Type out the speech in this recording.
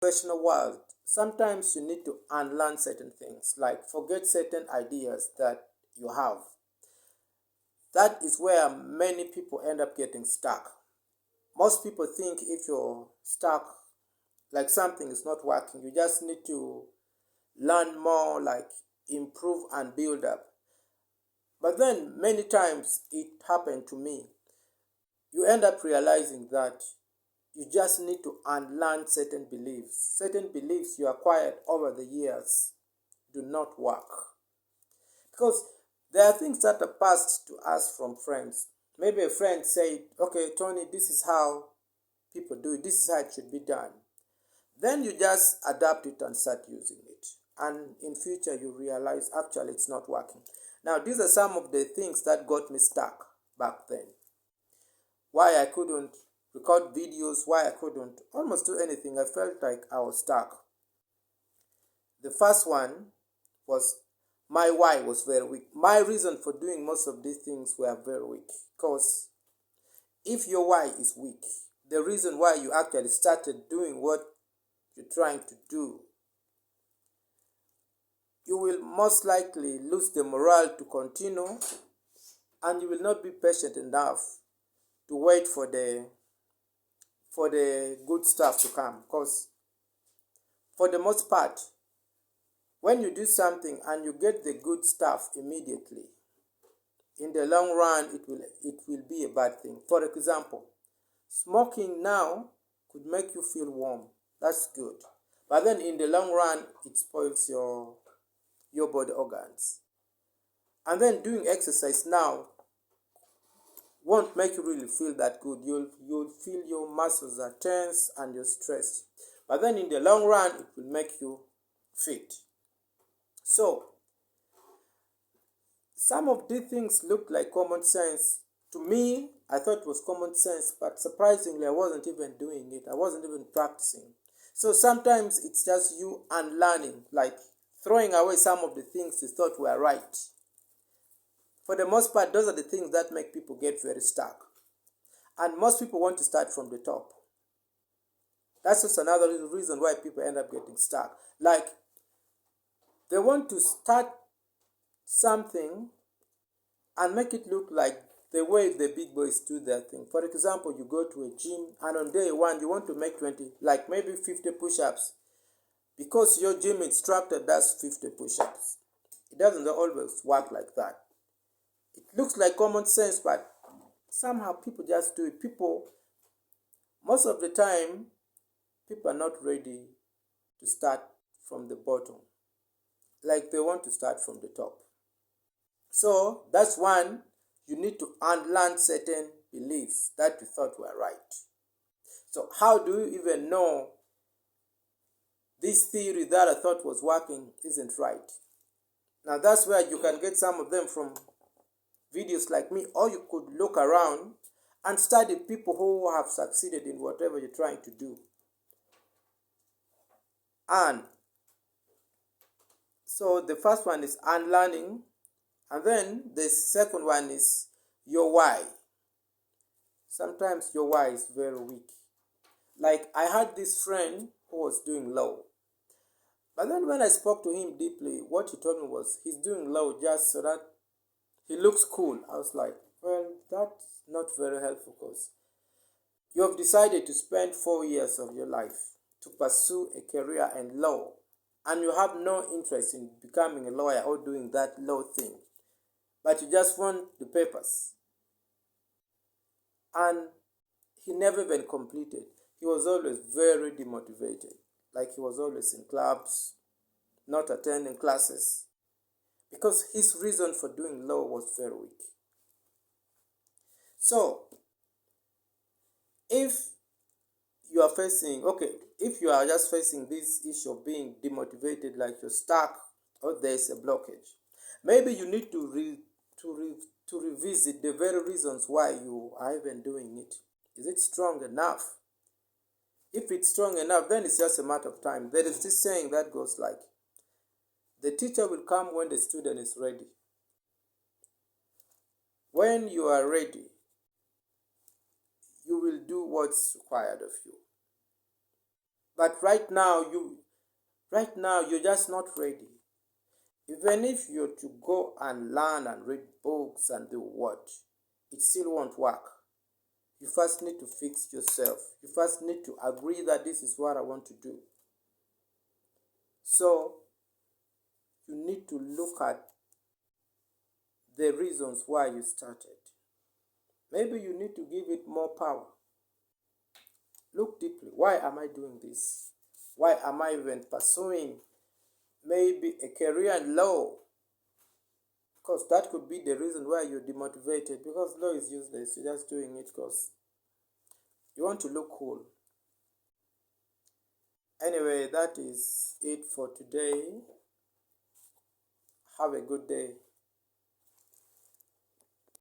Professional world, sometimes you need to unlearn certain things, like forget certain ideas that you have. That is where many people end up getting stuck. Most people think if you're stuck, like something is not working, you just need to learn more, like improve and build up. But then many times it happened to me. You end up realizing that you just need to unlearn certain beliefs. Certain beliefs you acquired over the years do not work. Because there are things that are passed to us from friends. Maybe a friend said, okay, Tony, this is how people do it, this is how it should be done. Then you just adapt it and start using it. And in future you realize actually it's not working. Now these are some of the things that got me stuck back then. Why I couldn't record videos, why I couldn't almost do anything. I felt like I was stuck. The first one was my why was very weak. My reason for doing most of these things were very weak. Because if your why is weak, the reason why you actually started doing what you're trying to do, you will most likely lose the morale to continue, and you will not be patient enough to wait for the good stuff to come. Because for the most part, when you do something and you get the good stuff immediately, in the long run it will be a bad thing. For example, smoking now could make you feel warm. That's good. But then in the long run it spoils your body organs. And then doing exercise now won't make you really feel that good. You'll feel your muscles are tense and you're stressed. But then in the long run it will make you fit. So some of these things look like common sense. To me, I thought it was common sense, but surprisingly, I wasn't even doing it. I wasn't even practicing. So sometimes it's just you unlearning, like throwing away some of the things you thought were right. For the most part, those are the things that make people get very stuck. And most people want to start from the top. That's just another reason why people end up getting stuck. Like, they want to start something and make it look like the way the big boys do their thing. For example, you go to a gym and on day one you want to make 20, like maybe 50 push-ups. Because your gym instructor does 50 push-ups. It doesn't always work like that. It looks like common sense, but somehow people just do it. Most of the time, people are not ready to start from the bottom. Like they want to start from the top. So that's one, you need to unlearn certain beliefs that you thought were right. So how do you even know this theory that I thought was working isn't right? Now that's where you can get some of them from videos like me, or you could look around and study people who have succeeded in whatever you're trying to do. And so the first one is unlearning, and then the second one is your why. Sometimes your why is very weak. Like I had this friend who was doing law. But then when I spoke to him deeply, what he told me was he's doing law just so that he looks cool. I was like, well, that's not very helpful because you have decided to spend 4 years of your life to pursue a career in law, and you have no interest in becoming a lawyer or doing that law thing, but you just want the papers. And he never even completed. He was always very demotivated. Like he was always in clubs, not attending classes, because his reason for doing law was very weak. So, if you are facing, okay, if you are just facing this issue of being demotivated, like you're stuck or there's a blockage, maybe you need to revisit the very reasons why you are even doing it. Is it strong enough? If it's strong enough, then it's just a matter of time. There is this saying that goes like, the teacher will come when the student is ready. When you are ready, you will do what's required of you. But right now you're just not ready. Even if you're to go and learn and read books and do what, it still won't work. You first need to fix yourself. You first need to agree that this is what I want to do. So you need to look at the reasons why you started. Maybe you need to give it more power. Look deeply. Why am I doing this? Why am I even pursuing maybe a career in law? Because that could be the reason why you're demotivated, because law is useless. You're just doing it because you want to look cool. Anyway, that is it for today. Have a good day.